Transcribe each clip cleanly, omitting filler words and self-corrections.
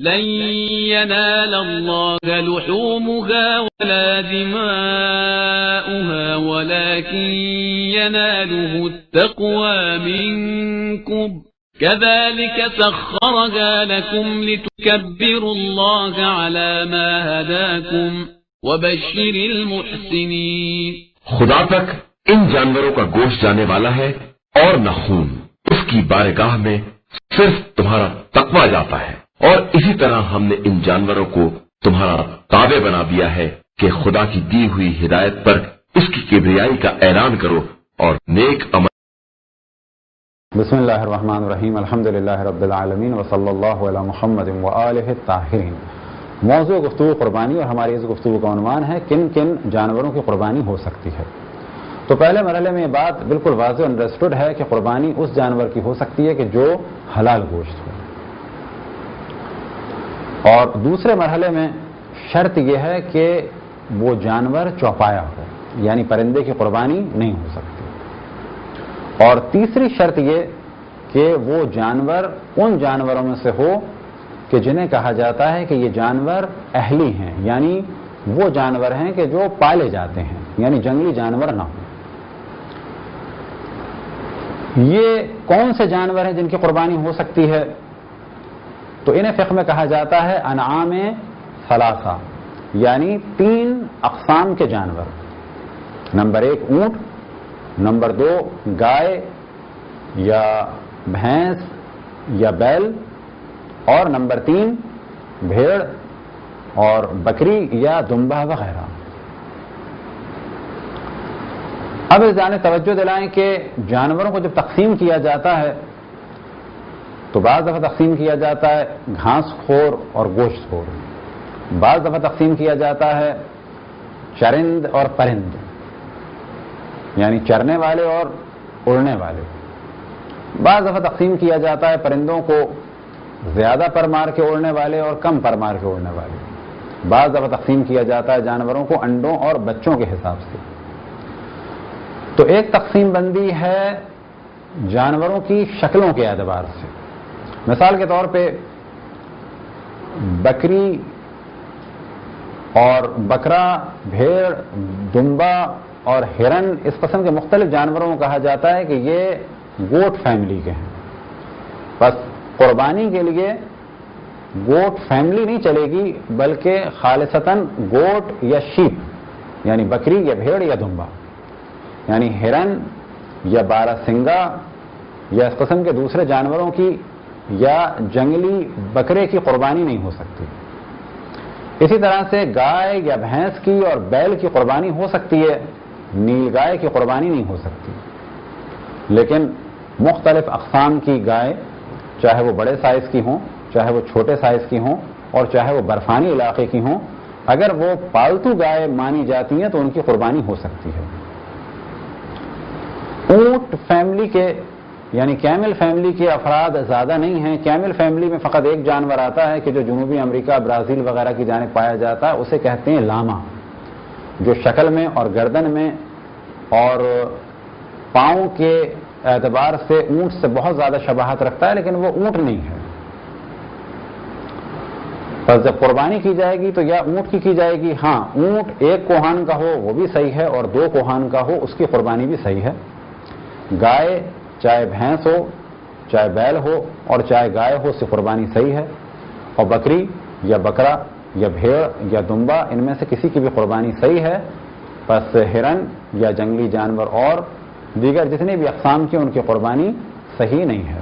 لن ينال الله لحومها ولا دماؤها ولكن يناله التقوى منكم كذلك سخرها لكم لتكبروا الله على ما هداكم وبشر المحسنين. خدا تک ان جانوروں کا گوشت جانے والا ہے اور نہ خون. اس کی بارگاہ میں صرف تمہارا تقوی جاتا ہے. اور اسی طرح ہم نے ان جانوروں کو تمہارا تابع بنا دیا ہے کہ خدا کی دی ہوئی ہدایت پر اس کی کبریائی کا اعلان کرو اور نیک عمل. بسم اللہ الرحمن الرحیم. الحمدللہ رب العالمین وصلی اللہ علی محمد وآلہ الطاہرین. موضوع گفتگو قربانی اور ہماری اس گفتگو کا عنوان ہے کن کن جانوروں کی قربانی ہو سکتی ہے. تو پہلے مرحلے میں یہ بات بالکل واضح انڈرسٹوڈ ہے کہ قربانی اس جانور کی ہو سکتی ہے کہ جو حلال گوشت ہو. اور دوسرے مرحلے میں شرط یہ ہے کہ وہ جانور چوپایا ہو، یعنی پرندے کی قربانی نہیں ہو سکتی. اور تیسری شرط یہ کہ وہ جانور ان جانوروں میں سے ہو کہ جنہیں کہا جاتا ہے کہ یہ جانور اہلی ہیں، یعنی وہ جانور ہیں کہ جو پالے جاتے ہیں، یعنی جنگلی جانور نہ ہوں. یہ کون سے جانور ہیں جن کی قربانی ہو سکتی ہے؟ تو انہیں فقہ میں کہا جاتا ہے انعام ثلاثہ، یعنی 3 اقسام کے جانور. نمبر 1 اونٹ، نمبر 2 گائے یا بھینس یا بیل، اور نمبر 3 بھیڑ اور بکری یا دمبہ وغیرہ. اب اس جانب توجہ دلائیں کہ جانوروں کو جب تقسیم کیا جاتا ہے تو بعض دفعہ تقسیم کیا جاتا ہے گھاس خور اور گوشت خور، بعض دفعہ تقسیم کیا جاتا ہے چرند اور پرند، یعنی چرنے والے اور اڑنے والے. بعض دفعہ تقسیم کیا جاتا ہے پرندوں کو زیادہ پر مار کے اڑنے والے اور کم پر مار کے اڑنے والے. بعض دفعہ تقسیم کیا جاتا ہے جانوروں کو انڈوں اور بچوں کے حساب سے. تو ایک تقسیم بندی ہے جانوروں کی شکلوں کے اعتبار سے. مثال کے طور پہ بکری اور بکرا، بھیڑ، دمبا اور ہرن، اس قسم کے مختلف جانوروں کو کہا جاتا ہے کہ یہ گوٹ فیملی کے ہیں. بس قربانی کے لیے گوٹ فیملی نہیں چلے گی بلکہ خالصتاً گوٹ یا شیپ، یعنی بکری یا بھیڑ یا دمبا، یعنی ہرن یا بارہ سنگا یا اس قسم کے دوسرے جانوروں کی یا جنگلی بکرے کی قربانی نہیں ہو سکتی. اسی طرح سے گائے یا بھینس کی اور بیل کی قربانی ہو سکتی ہے، نیل گائے کی قربانی نہیں ہو سکتی. لیکن مختلف اقسام کی گائے، چاہے وہ بڑے سائز کی ہوں، چاہے وہ چھوٹے سائز کی ہوں، اور چاہے وہ برفانی علاقے کی ہوں، اگر وہ پالتو گائے مانی جاتی ہیں تو ان کی قربانی ہو سکتی ہے. اونٹ فیملی کے یعنی کیمل فیملی کے افراد زیادہ نہیں ہیں. کیمل فیملی میں فقط ایک جانور آتا ہے کہ جو جنوبی امریکہ، برازیل وغیرہ کی جانب پایا جاتا ہے، اسے کہتے ہیں لاما، جو شکل میں اور گردن میں اور پاؤں کے اعتبار سے اونٹ سے بہت زیادہ شباہت رکھتا ہے، لیکن وہ اونٹ نہیں ہے. بس جب قربانی کی جائے گی تو یا اونٹ کی جائے گی. ہاں، اونٹ 1 کوہان کا ہو وہ بھی صحیح ہے اور 2 کوہان کا ہو اس کی قربانی بھی صحیح ہے. گائے چاہے بھینس ہو، چاہے بیل ہو اور چاہے گائے ہو، اس کی قربانی صحیح ہے. اور بکری یا بکرا یا بھیڑ یا دمبا، ان میں سے کسی کی بھی قربانی صحیح ہے. بس ہرن یا جنگلی جانور اور دیگر جتنے بھی اقسام کی ان کی قربانی صحیح نہیں ہے.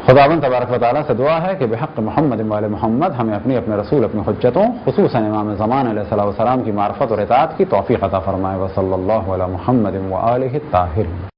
خداوند تبارک و تعالیٰ سے دعا ہے کہ بحق محمد وآل محمد ہمیں اپنے رسول، اپنی حجتوں، خصوصاً امام زمان علیہ السلام کی معرفت اور اطاعت کی توفیق عطا فرمائے. وصلی اللہ علی محمد وآلہ الطاہرین.